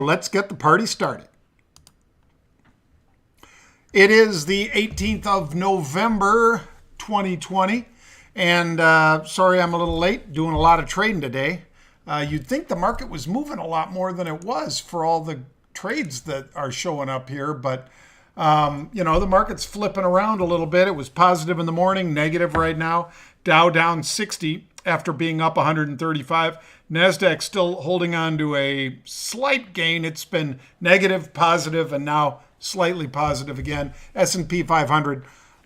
Let's get the party started. It is the 18th of November, 2020. And sorry I'm a little late, doing a lot of trading today. You'd think the market was moving a lot more than it was for all the trades that are showing up here. But, the market's flipping around a little bit. It was positive in the morning, negative right now. Dow down 60 after being up 135. NASDAQ still holding on to a slight gain. It's been negative, positive, and now slightly positive again. S&P 500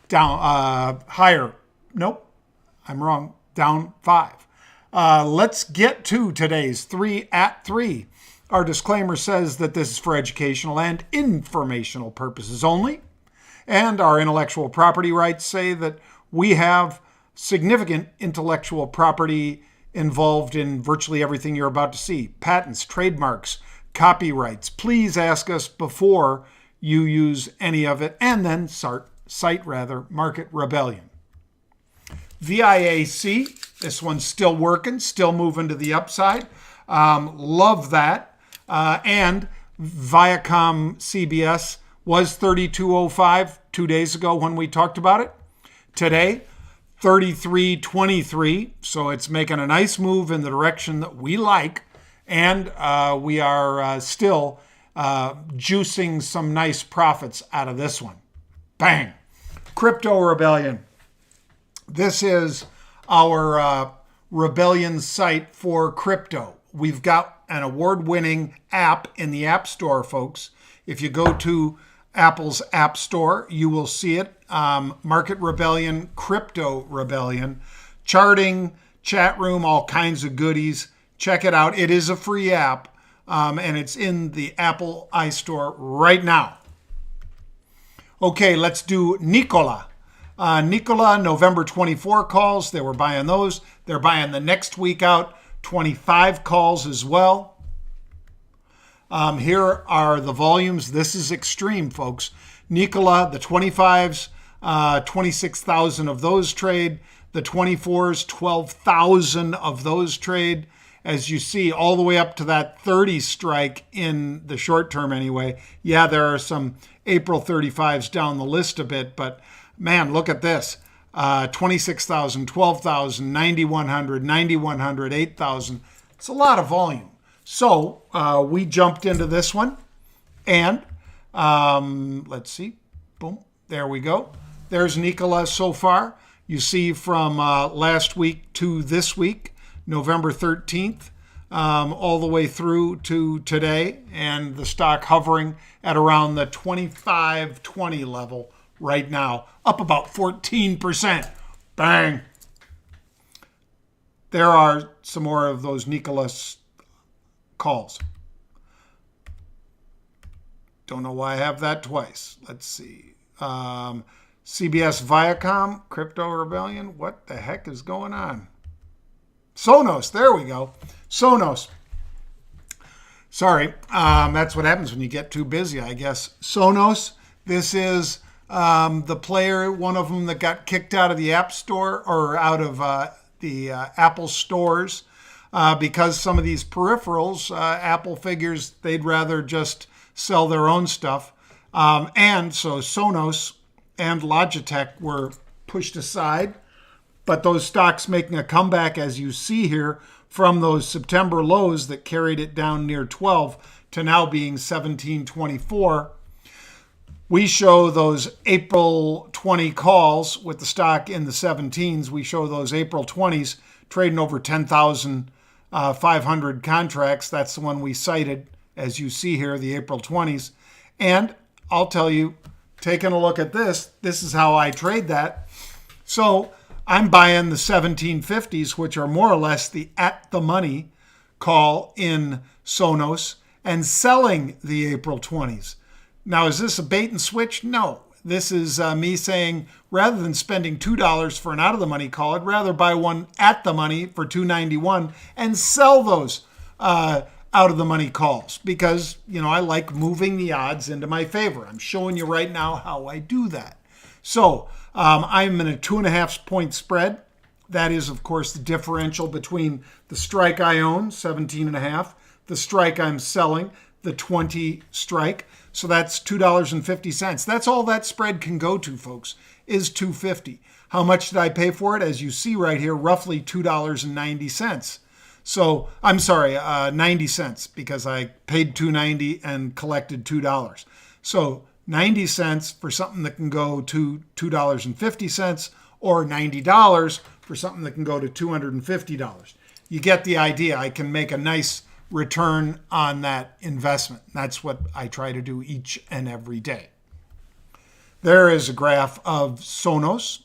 down higher. Nope, I'm wrong. Down 5. Let's get to today's 3 at 3. Our disclaimer says that this is for educational and informational purposes only. And our intellectual property rights say that we have significant intellectual property involved in virtually everything you're about to see. Patents, trademarks, copyrights. Please ask us before you use any of it, and then cite Market Rebellion. VIAC, this one's still working, still moving to the upside. Love that. And Viacom CBS was 32.05 2 days ago when we talked about it. Today, 33.23, so it's making a nice move in the direction that we like, and we are still juicing some nice profits out of this one. Bang! Crypto Rebellion. This is our rebellion site for crypto. We've got an award-winning app in the App Store, folks. If you go to Apple's App Store, you will see it. Market Rebellion, Crypto Rebellion, charting, chat room, all kinds of goodies. Check it out. It is a free app, and it's in the Apple iStore right now. Okay, let's do Nikola. Nikola, November 24 calls. They were buying those. They're buying the next week out, 25 calls as well. Here are the volumes. This is extreme, folks. Nikola, the 25s, 26,000 of those trade. The 24s, 12,000 of those trade. As you see, all the way up to that 30 strike in the short term anyway. Yeah, there are some April 35s down the list a bit, but man, look at this. 26,000, 12,000, 9,100, 9,100, 8,000. It's a lot of volume. So we jumped into this one, and let's see. Boom. There we go. There's Nikola so far. You see from last week to this week, November 13th, all the way through to today, and the stock hovering at around the 25.20 level right now, up about 14%. Bang. There are some more of those Nikola calls. Don't know why I have that twice. Let's see. CBS Viacom, Crypto Rebellion. What the heck is going on? Sonos. There we go. Sonos. Sorry. That's what happens when you get too busy, I guess. Sonos. This is the player, one of them that got kicked out of the App Store or out of the Apple stores. Because some of these peripherals, Apple figures they'd rather just sell their own stuff. And so Sonos and Logitech were pushed aside. But those stocks making a comeback, as you see here, from those September lows that carried it down near 12 to now being 17.24. We show those April 20 calls with the stock in the 17s. We show those April 20s trading over 10,500 contracts. That's the one we cited, as you see here, the April 20s. And I'll tell you, taking a look at this, this is how I trade that. So I'm buying the 1750s, which are more or less the at-the-money call in Sonos, and selling the April 20s. Now, is this a bait and switch? No. This is me saying, rather than spending $2 for an out-of-the-money call, I'd rather buy one at the money for $2.91 and sell those out-of-the-money calls because, I like moving the odds into my favor. I'm showing you right now how I do that. So I'm in a 2.5 point spread. That is, of course, the differential between the strike I own, 17.5, the strike I'm selling. the 20 strike. So that's $2.50. That's all that spread can go to, folks, is $2.50. How much did I pay for it? As you see right here, roughly $2.90. So I'm sorry, 90 cents, because I paid $2.90 and collected $2. So 90 cents for something that can go to $2.50, or $90 for something that can go to $250. You get the idea. I can make a nice return on that investment. That's what I try to do each and every day. There is a graph of Sonos.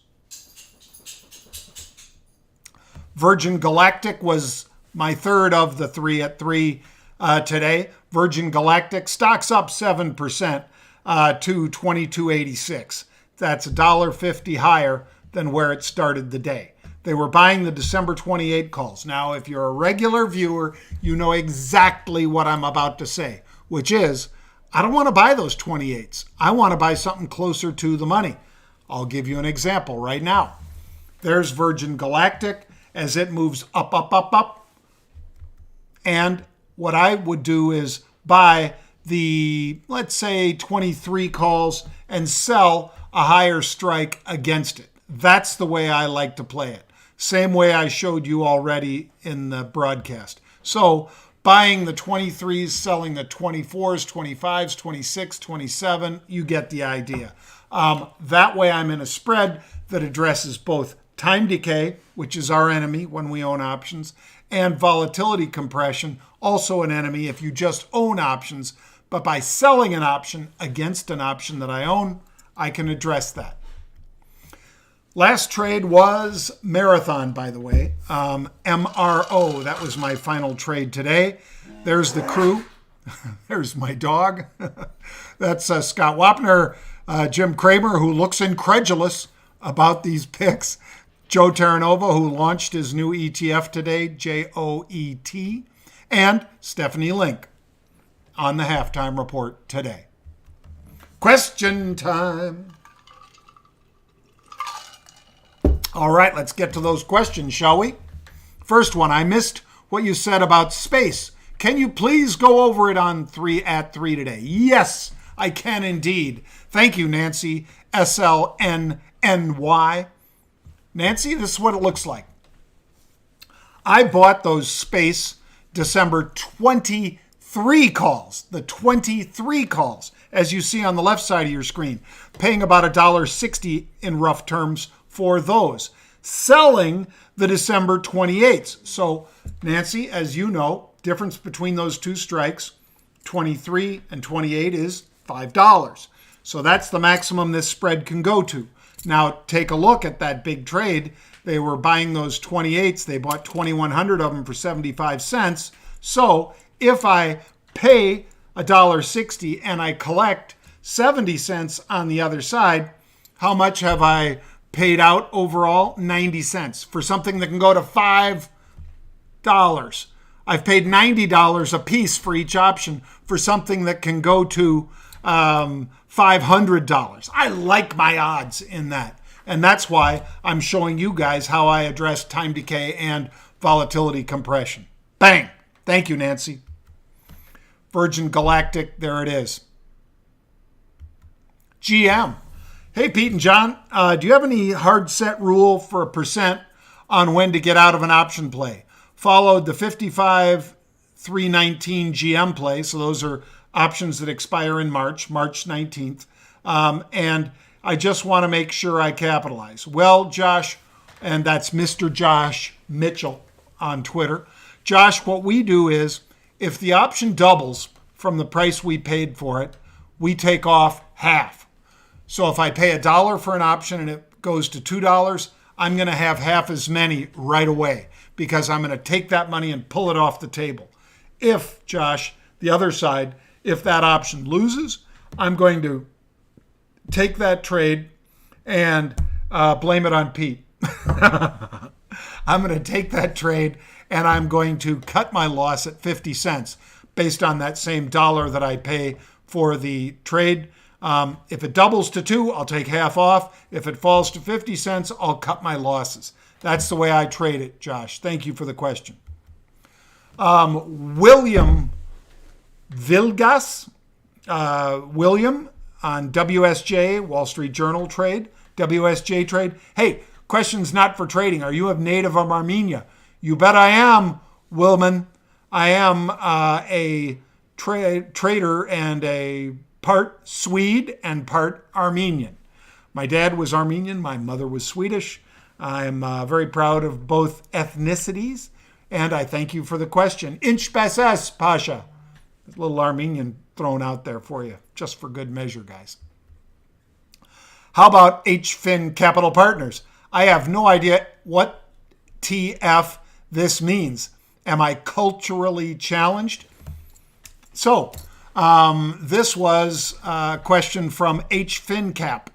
Virgin Galactic was my third of the three at 3 today. Virgin Galactic stocks up 7% to $22.86. That's $1.50 higher than where it started the day. They were buying the December 28 calls. Now, if you're a regular viewer, you know exactly what I'm about to say, which is, I don't want to buy those 28s. I want to buy something closer to the money. I'll give you an example right now. There's Virgin Galactic as it moves up, up, up, up. And what I would do is buy the, let's say, 23 calls and sell a higher strike against it. That's the way I like to play it. Same way I showed you already in the broadcast. So buying the 23s, selling the 24s, 25s, 26, 27, you get the idea. That way I'm in a spread that addresses both time decay, which is our enemy when we own options, and volatility compression, also an enemy if you just own options. But by selling an option against an option that I own, I can address that. Last trade was Marathon, by the way. MRO, that was my final trade today. There's the crew. There's my dog. That's Scott Wapner, Jim Kramer, who looks incredulous about these picks. Joe Terranova, who launched his new ETF today, JOET. And Stephanie Link on the halftime report today. Question time. All right, let's get to those questions, shall we? First one, I missed what you said about space. Can you please go over it on 3 at 3 today? Yes, I can indeed. Thank you, Nancy, SLNNY. Nancy, this is what it looks like. I bought those space December 23 calls, the 23 calls, as you see on the left side of your screen, paying about $1.60 in rough terms for those, selling the December 28th. So, Nancy, as you know, difference between those two strikes, 23 and 28 is $5. So that's the maximum this spread can go to. Now, take a look at that big trade. They were buying those 28s. They bought 2,100 of them for 75 cents. So if I pay $1.60 and I collect 70 cents on the other side, how much have I paid out overall? 90 cents for something that can go to $5. I've paid $90 a piece for each option for something that can go to $500. I like my odds in that. And that's why I'm showing you guys how I address time decay and volatility compression. Bang! Thank you, Nancy. Virgin Galactic, there it is. GM. Hey, Pete and John, do you have any hard set rule for a percent on when to get out of an option play? Followed the 55,319 GM play, so those are options that expire in March 19th, and I just want to make sure I capitalize. Well, Josh, and that's Mr. Josh Mitchell on Twitter. Josh, what we do is, if the option doubles from the price we paid for it, we take off half. So if I pay $1 for an option and it goes to $2, I'm going to have half as many right away because I'm going to take that money and pull it off the table. If, Josh, the other side, if that option loses, I'm going to take that trade and blame it on Pete. I'm going to take that trade and I'm going to cut my loss at 50 cents based on that same dollar that I pay for the trade. If it doubles to 2, I'll take half off. If it falls to 50 cents, I'll cut my losses. That's the way I trade it, Josh. Thank you for the question. William Vilgas, William on WSJ, Wall Street Journal trade, WSJ trade. Hey, question's not for trading. Are you of native of Armenia? You bet I am, Wilman. I am a trader and a part Swede and part Armenian. My dad was Armenian. My mother was Swedish. I'm very proud of both ethnicities. And I thank you for the question. Inch Bases, Pasha. A little Armenian thrown out there for you, just for good measure, guys. How about HFin Capital Partners? I have no idea what TF this means. Am I culturally challenged? So, this was a question from HFinCap,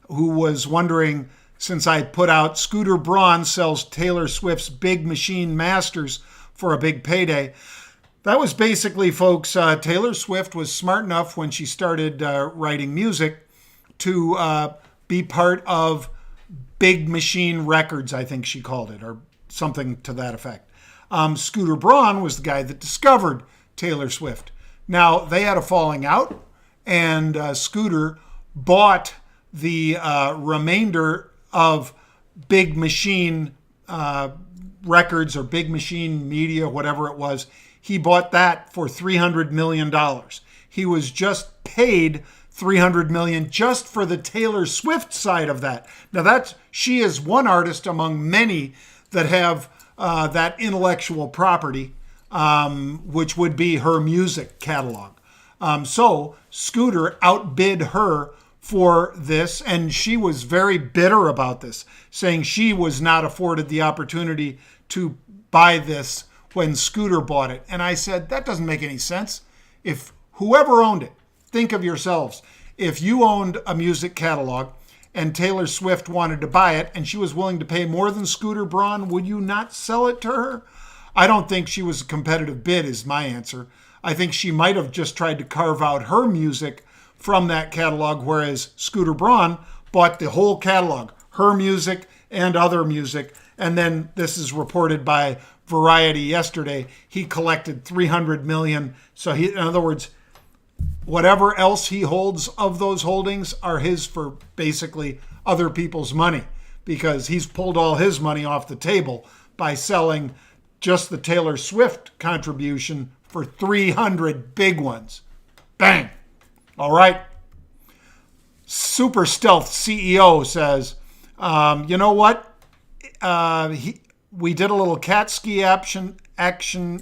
who was wondering, since I put out Scooter Braun sells Taylor Swift's Big Machine Masters for a big payday. That was basically, folks, Taylor Swift was smart enough when she started writing music to be part of Big Machine Records, I think she called it, or something to that effect. Scooter Braun was the guy that discovered Taylor Swift. Now, they had a falling out, and Scooter bought the remainder of Big Machine Records or Big Machine Media, whatever it was. He bought that for $300 million. He was just paid $300 million just for the Taylor Swift side of that. Now, she is one artist among many that have that intellectual property, which would be her music catalog. So Scooter outbid her for this, and she was very bitter about this, saying she was not afforded the opportunity to buy this when Scooter bought it. And I said, that doesn't make any sense. If whoever owned it, think of yourselves. If you owned a music catalog and Taylor Swift wanted to buy it and she was willing to pay more than Scooter Braun, would you not sell it to her? I don't think she was a competitive bid is my answer. I think she might have just tried to carve out her music from that catalog, whereas Scooter Braun bought the whole catalog, her music and other music. And then this is reported by Variety yesterday. He collected $300 million. So in other words, whatever else he holds of those holdings are his for basically other people's money, because he's pulled all his money off the table by selling just the Taylor Swift contribution for 300 big ones. Bang. All right. Super Stealth CEO says, you know what? We did a little cat ski action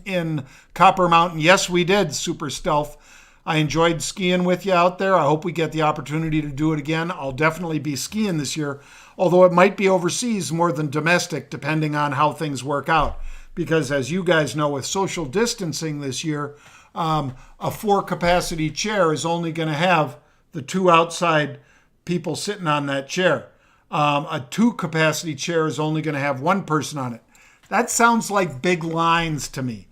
in Copper Mountain. Yes, we did, Super Stealth. I enjoyed skiing with you out there. I hope we get the opportunity to do it again. I'll definitely be skiing this year, although it might be overseas more than domestic, depending on how things work out. Because as you guys know, with social distancing this year, a 4-capacity chair is only going to have the 2 outside people sitting on that chair. A 2-capacity chair is only going to have 1 person on it. That sounds like big lines to me.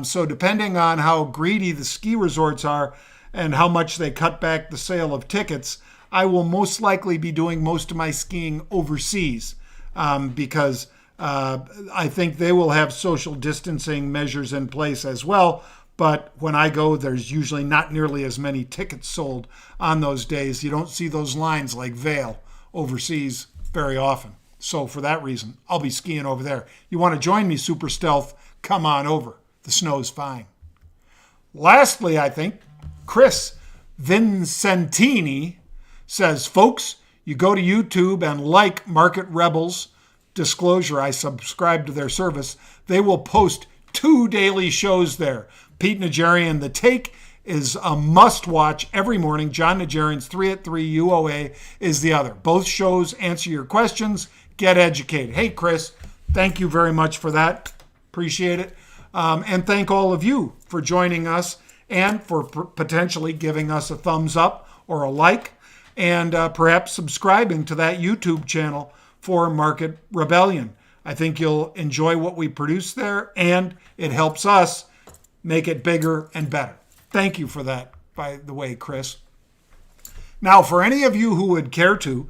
So depending on how greedy the ski resorts are and how much they cut back the sale of tickets, I will most likely be doing most of my skiing overseas because I think they will have social distancing measures in place as well. But when I go, there's usually not nearly as many tickets sold on those days. You don't see those lines like Vail overseas very often. So for that reason, I'll be skiing over there. You want to join me, Super Stealth? Come on over. The snow's fine. Lastly, I think, Chris Vincentini says, folks, you go to YouTube and like Market Rebels. Disclosure, I subscribe to their service. They will post 2 daily shows there. Pete Najarian, The Take, is a must-watch every morning. Jon Najarian's 3 at 3 UOA is the other. Both shows answer your questions, get educated. Hey, Chris, thank you very much for that. Appreciate it. And thank all of you for joining us and for potentially giving us a thumbs up or a like, and perhaps subscribing to that YouTube channel for Market Rebellion. I think you'll enjoy what we produce there, and it helps us make it bigger and better. Thank you for that, by the way, Chris. Now, for any of you who would care to,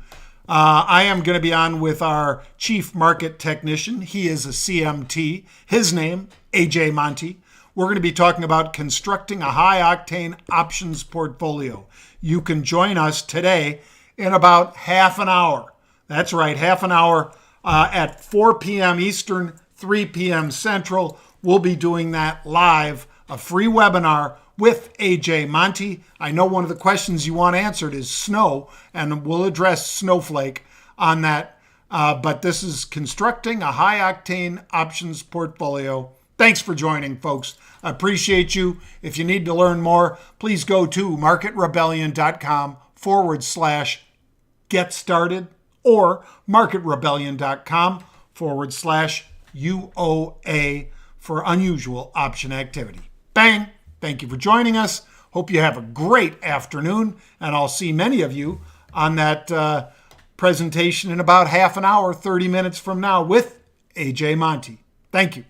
I am going to be on with our chief market technician. He is a CMT. His name, AJ Monty. we're going to be talking about constructing a high-octane options portfolio. You can join us today in about half an hour. That's right, half an hour at 4 p.m. Eastern, 3 p.m. Central. We'll be doing that live, a free webinar with AJ Monty. I know one of the questions you want answered is snow, and we'll address Snowflake on that. But this is constructing a high-octane options portfolio. Thanks for joining, folks. I appreciate you. If you need to learn more, please go to marketrebellion.com/get started or marketrebellion.com/UOA for unusual option activity. Bang! Thank you for joining us. Hope you have a great afternoon, and I'll see many of you on that presentation in about half an hour, 30 minutes from now with AJ Monty. Thank you.